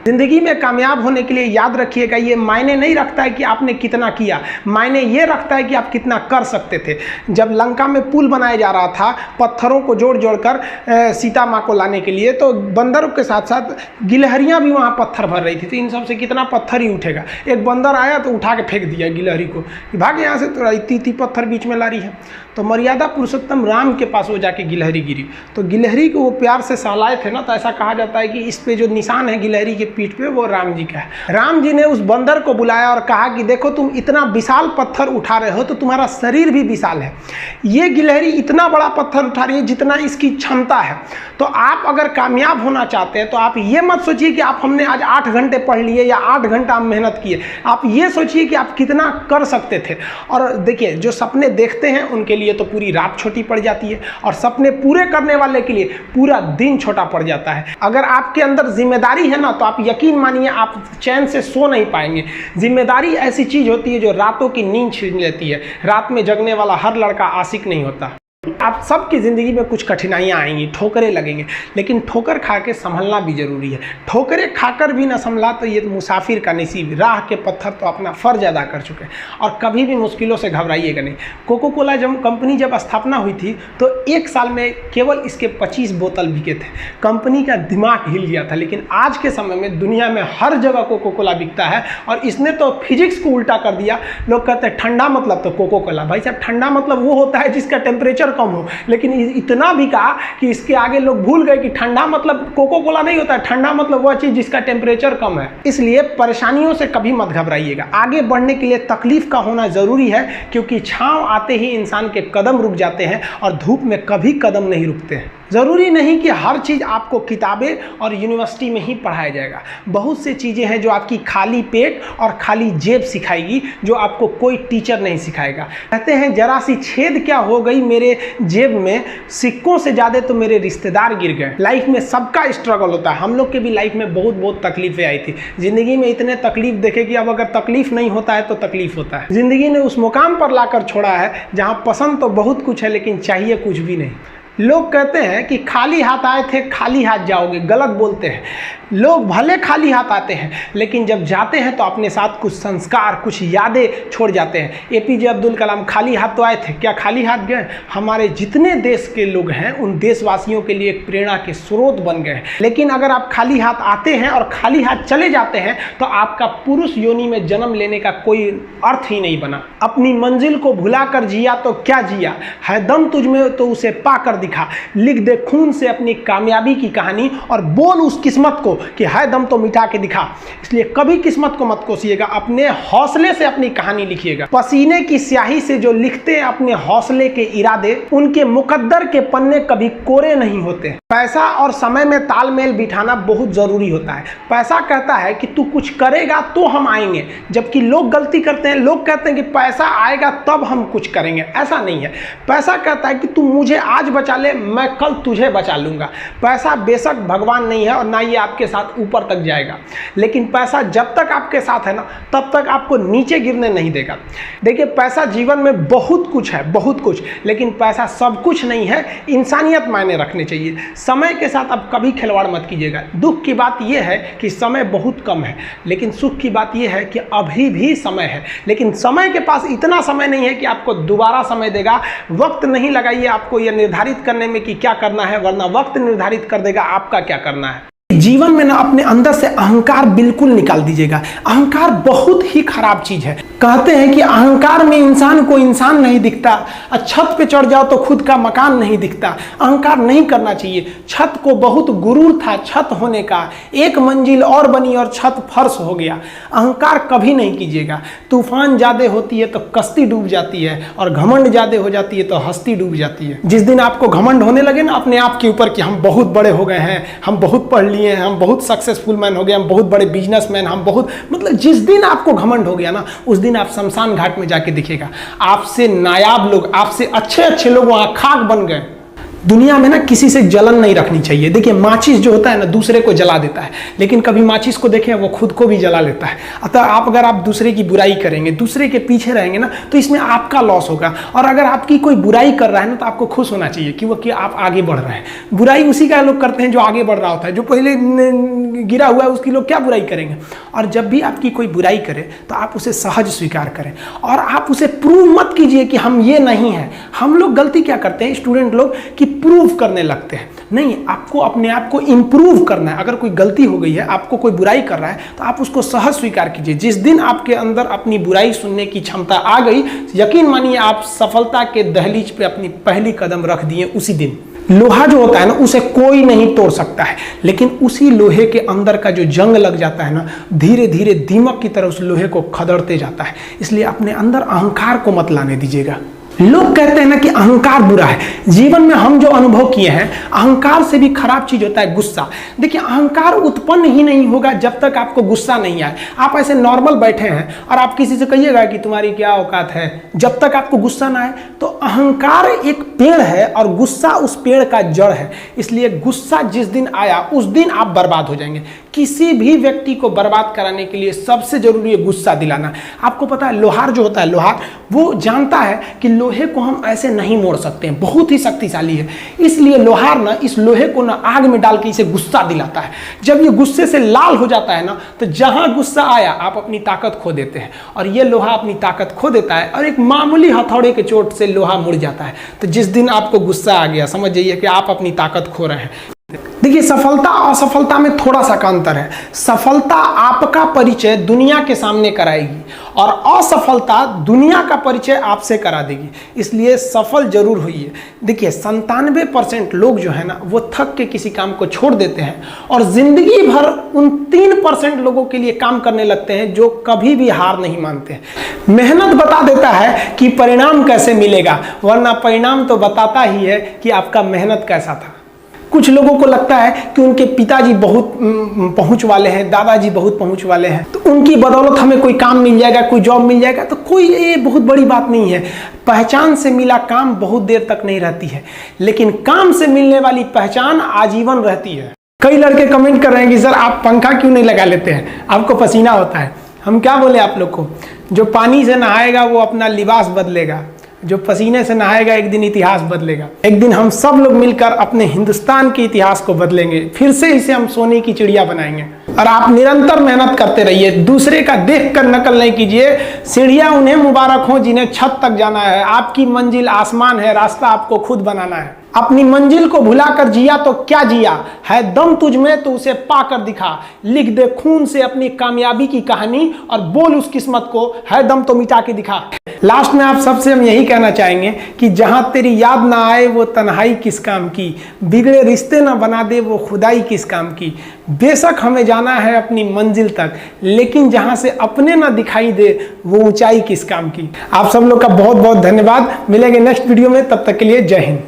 जिंदगी में कामयाब होने के लिए याद रखिएगा, ये मायने नहीं रखता है कि आपने कितना किया, मायने ये रखता है कि आप कितना कर सकते थे। जब लंका में पुल बनाया जा रहा था पत्थरों को जोड़ जोड़कर सीता माँ को लाने के लिए, तो बंदरों के साथ साथ गिलहरियाँ भी वहाँ पत्थर भर रही थी। तो इन सब से कितना पत्थर ही उठेगा। एक बंदर आया तो उठा के फेंक दिया गिलहरी को, भाग यहाँ से, तो इतनी पत्थर बीच में ला रही है। तो मर्यादा पुरुषोत्तम राम के पास वो जाके गिलहरी गिरी, तो गिलहरी को वो प्यार से सहलाए थे ना, तो ऐसा कहा जाता है कि इस पे जो निशान है गिलहरी के पीठ पे वो राम जी का है। राम जी ने उस बंदर को बुलाया और कहा कि देखो तुम इतना विशाल पत्थर उठा रहे हो तो तुम्हारा शरीर भी विशाल है, ये गिलहरी इतना बड़ा पत्थर उठा रही है जितना इसकी क्षमता है। तो आप अगर कामयाब होना चाहते हैं तो आप ये मत सोचिए कि आप हमने आज 8 घंटे पढ़ लिए या 8 घंटा मेहनत किए, आप ये सोचिए कि आप कितना कर सकते थे। और देखिए जो सपने देखते हैं उनके लिए तो पूरी रात छोटी पड़ जाती है, और सपने पूरे करने वाले के लिए पूरा दिन छोटा पड़ जाता है। अगर आपके अंदर जिम्मेदारी है ना, तो आप यकीन मानिए आप चैन से सो नहीं पाएंगे। जिम्मेदारी ऐसी चीज होती है जो रातों की नींद छीन लेती है। रात में जगने वाला हर लड़का आशिक नहीं होता। आप सबकी ज़िंदगी में कुछ कठिनाइयाँ आएंगी, ठोकरें लगेंगे, लेकिन ठोकर खा के संभलना भी ज़रूरी है। ठोकरें खाकर भी ना संभला तो ये मुसाफिर का नसीब। राह के पत्थर तो अपना फ़र्ज अदा कर चुके हैं, और कभी भी मुश्किलों से घबराइएगा नहीं। कोको कोला कंपनी जब स्थापना हुई थी तो 1 साल में केवल इसके 25 बोतल बिके थे। कंपनी का दिमाग हिल गया था। लेकिन आज के समय में दुनिया में हर जगह कोको कोला बिकता है, और इसने तो फिजिक्स को उल्टा कर दिया। लोग कहते हैं ठंडा मतलब तो कोको कोला। भाई साहब, ठंडा मतलब वो होता है जिसका टेम्परेचर कम हो, लेकिन इतना भी कहा कि इसके आगे लोग भूल गए कि ठंडा मतलब कोको कोला नहीं होता है, ठंडा मतलब वह चीज जिसका टेम्परेचर कम है। इसलिए परेशानियों से कभी मत घबराइएगा। आगे बढ़ने के लिए तकलीफ का होना जरूरी है, क्योंकि छांव आते ही इंसान के कदम रुक जाते हैं और धूप में कभी कदम नहीं रुकते हैं। ज़रूरी नहीं कि हर चीज़ आपको किताबें और यूनिवर्सिटी में ही पढ़ाया जाएगा। बहुत से चीज़ें हैं जो आपकी खाली पेट और खाली जेब सिखाएगी, जो आपको कोई टीचर नहीं सिखाएगा। कहते हैं जरा सी छेद क्या हो गई मेरे जेब में, सिक्कों से ज़्यादा तो मेरे रिश्तेदार गिर गए। लाइफ में सबका स्ट्रगल होता है। हम लोग के भी लाइफ में बहुत तकलीफें आई थी। ज़िंदगी में इतने तकलीफ देखे कि अब अगर तकलीफ नहीं होता है तो तकलीफ होता है। ज़िंदगी ने उस मुकाम पर लाकर छोड़ा है जहाँ पसंद तो बहुत कुछ है लेकिन चाहिए कुछ भी नहीं। लोग कहते हैं कि खाली हाथ आए थे खाली हाथ जाओगे, गलत बोलते हैं। लोग भले खाली हाथ आते हैं, लेकिन जब जाते हैं तो अपने साथ कुछ संस्कार, कुछ यादें छोड़ जाते हैं। एपीजे अब्दुल कलाम खाली हाथ तो आए थे, क्या खाली हाथ गए? हमारे जितने देश के लोग हैं उन देशवासियों के लिए एक प्रेरणा के स्रोत बन गए। लेकिन अगर आप खाली हाथ आते हैं और खाली हाथ चले जाते हैं तो आपका पुरुष योनि में जन्म लेने का कोई अर्थ ही नहीं बना। अपनी मंजिल को भुला कर जिया तो क्या जिया, है दम तुझ में तो उसे पाकर दिखा। लिख दे खून से अपनी कामयाबी की कहानी और बोल उस किस्मत को कि है दम तो मिटा के दिखा। इसलिए कभी किस्मत को मत कोसिएगा, अपने हौसले से अपनी कहानी लिखिएगा। पसीने की स्याही से जो लिखते हैं अपने हौसले के इरादे, उनके मुकद्दर के पन्ने कभी कोरे नहीं होते। पैसा और समय में तालमेल बिठाना बहुत जरूरी होता है। पैसा कहता है कि तू कुछ करेगा तो हम आएंगे, जबकि लोग गलती करते हैं। लोग कहते हैं कि पैसा आएगा तब हम कुछ करेंगे। ऐसा नहीं है। पैसा कहता है कि तू मुझे आज बचा ले, मैं कल तुझे बचा लूंगा। पैसा बेशक भगवान नहीं है और ना ये आपके साथ ऊपर तक जाएगा, लेकिन पैसा जब तक आपके साथ है ना तब तक आपको नीचे गिरने नहीं देगा। देखिए पैसा जीवन में बहुत कुछ है, बहुत कुछ, लेकिन पैसा सब कुछ नहीं है। इंसानियत मायने रखने चाहिए। समय के साथ आप कभी खिलवाड़ मत कीजिएगा। दुख की बात यह है कि समय बहुत कम है, लेकिन सुख की बात यह है कि अभी भी समय है। लेकिन समय के पास इतना समय नहीं है कि आपको दोबारा समय देगा। वक्त नहीं लगाइए आपको यह निर्धारित करने में कि क्या करना है, वरना वक्त निर्धारित कर देगा आपका क्या करना है। जीवन में ना अपने अंदर से अहंकार बिल्कुल निकाल दीजिएगा। अहंकार बहुत ही खराब चीज है। कहते हैं कि अहंकार में इंसान को इंसान नहीं दिखता, छत पे चढ़ जाओ तो खुद का मकान नहीं दिखता। अहंकार नहीं करना चाहिए। छत को बहुत गुरूर था छत होने का, एक मंजिल और बनी और छत फर्श हो गया। अहंकार कभी नहीं कीजिएगा। तूफान ज्यादा होती है तो कश्ती डूब जाती है, और घमंड ज्यादा हो जाती है तो हस्ती डूब जाती है। जिस दिन आपको घमंड होने लगे ना अपने आप के ऊपर कि हम बहुत बड़े हो गए हैं, हम बहुत पढ़ लिए, हम बहुत सक्सेसफुल मैन हो गए, हम बहुत बड़े बिजनेसमैन, हम बहुत, मतलब जिस दिन आपको घमंड हो गया ना उस दिन आप शमशान घाट में जाके दिखेगा आपसे नायाब लोग, आपसे अच्छे अच्छे लोग वहां खाक बन गए। दुनिया में ना किसी से जलन नहीं रखनी चाहिए। देखिए माचिस जो होता है ना दूसरे को जला देता है, लेकिन कभी माचिस को देखें वो खुद को भी जला लेता है। अतः अगर आप दूसरे की बुराई करेंगे, दूसरे के पीछे रहेंगे ना, तो इसमें आपका लॉस होगा। और अगर आपकी कोई बुराई कर रहा है ना तो आपको खुश होना चाहिए कि आप आगे बढ़ रहे हैं। बुराई उसी का लोग करते हैं जो आगे बढ़ रहा होता है, जो पहले गिरा हुआ है उसकी लोग क्या बुराई करेंगे। और जब भी आपकी कोई बुराई करे तो आप उसे सहज स्वीकार करें और आप उसे प्रूव मत कीजिए कि हम ये नहीं हैं। हम लोग गलती क्या करते हैं स्टूडेंट लोग कि प्रूव करने लगते हैं। नहीं, आपको अपने आप को इंप्रूव करना है। अगर कोई गलती हो गई है, आपको कोई बुराई कर रहा है, तो आप उसको सहज स्वीकार कीजिए। जिस दिन आपके अंदर अपनी बुराई सुनने की क्षमता आ गई, यकीन मानिए आप सफलता के दहलीज पे अपनी पहली कदम रख दिए उसी दिन। लोहा जो होता है ना उसे कोई नहीं तोड़ सकता है, लेकिन उसी लोहे के अंदर का जो जंग लग जाता है ना, धीरे धीरे दीमक की तरह उस लोहे को खदड़ते जाता है। इसलिए अपने अंदर अहंकार को मत लाने दीजिएगा। लोग कहते हैं ना कि अहंकार बुरा है। जीवन में हम जो अनुभव किए हैं, अहंकार से भी खराब चीज होता है गुस्सा। देखिए अहंकार उत्पन्न ही नहीं होगा जब तक आपको गुस्सा नहीं आए। आप ऐसे नॉर्मल बैठे हैं और आप किसी से कहिएगा कि तुम्हारी क्या औकात है, जब तक आपको गुस्सा ना आए। तो अहंकार एक पेड़ है और गुस्सा उस पेड़ का जड़ है। इसलिए गुस्सा जिस दिन आया उस दिन आप बर्बाद हो जाएंगे। किसी भी व्यक्ति को बर्बाद कराने के लिए सबसे जरूरी है गुस्सा दिलाना। आपको पता है लोहार जो होता है, लोहार वो जानता है कि लोहे को हम ऐसे नहीं मोड़ सकते हैं, बहुत ही शक्तिशाली है। इसलिए लोहार ना इस लोहे को ना आग में डाल के इसे गुस्सा दिलाता है। जब ये गुस्से से लाल हो जाता है ना, तो जहां गुस्सा आया आप अपनी ताकत खो देते हैं। और ये लोहा अपनी ताकत खो देता है और एक मामूली हथौड़े के चोट से लोहा मुड़ जाता है। तो जिस दिन आपको गुस्सा आ गया, समझ जाइए कि आप अपनी ताकत खो रहे हैं। देखिए सफलता और असफलता में थोड़ा सा का अंतर है। सफलता आपका परिचय दुनिया के सामने कराएगी और असफलता दुनिया का परिचय आपसे करा देगी। इसलिए सफल जरूर होइए। देखिए 97% लोग जो है ना वो थक के किसी काम को छोड़ देते हैं और जिंदगी भर उन 3% लोगों के लिए काम करने लगते हैं जो कभी भी हार नहीं मानते हैं। मेहनत बता देता है कि परिणाम कैसे मिलेगा, वरना परिणाम तो बताता ही है कि आपका मेहनत कैसा था। कुछ लोगों को लगता है कि उनके पिताजी बहुत पहुंच वाले हैं, दादाजी बहुत पहुंच वाले हैं, तो उनकी बदौलत हमें कोई काम मिल जाएगा, कोई जॉब मिल जाएगा। तो कोई ये बहुत बड़ी बात नहीं है। पहचान से मिला काम बहुत देर तक नहीं रहती है, लेकिन काम से मिलने वाली पहचान आजीवन रहती है। कई लड़के कमेंट कर रहे हैं कि सर आप पंखा क्यों नहीं लगा लेते हैं, आपको पसीना होता है। हम क्या बोले आप लोग को, जो पानी से नहाएगा वो अपना लिबास बदलेगा, जो पसीने से नहाएगा एक दिन इतिहास बदलेगा। एक दिन हम सब लोग मिलकर अपने हिंदुस्तान के इतिहास को बदलेंगे, फिर से इसे हम सोने की चिड़िया बनाएंगे। और आप निरंतर मेहनत करते रहिए, दूसरे का देखकर नकल नहीं कीजिए। सीढ़ियां उन्हें मुबारक हो जिन्हें छत तक जाना है। आपकी मंजिल आसमान है, रास्ता आपको खुद बनाना है। अपनी मंजिल को भुलाकर जिया तो क्या जिया, है दम तुझ में तो उसे पाकर दिखा। लिख दे खून से अपनी कामयाबी की कहानी और बोल उस किस्मत को, है दम तो मिटा के दिखा। लास्ट में आप सबसे हम यही कहना चाहेंगे कि जहां तेरी याद ना आए वो तन्हाई किस काम की, बिगड़े रिश्ते ना बना दे वो खुदाई किस काम की। बेशक हमें जाना है अपनी मंजिल तक, लेकिन जहां से अपने ना दिखाई दे वो ऊंचाई किस काम की। आप सब लोग का बहुत बहुत धन्यवाद। मिलेंगे नेक्स्ट वीडियो में, तब तक के लिए जय हिंद।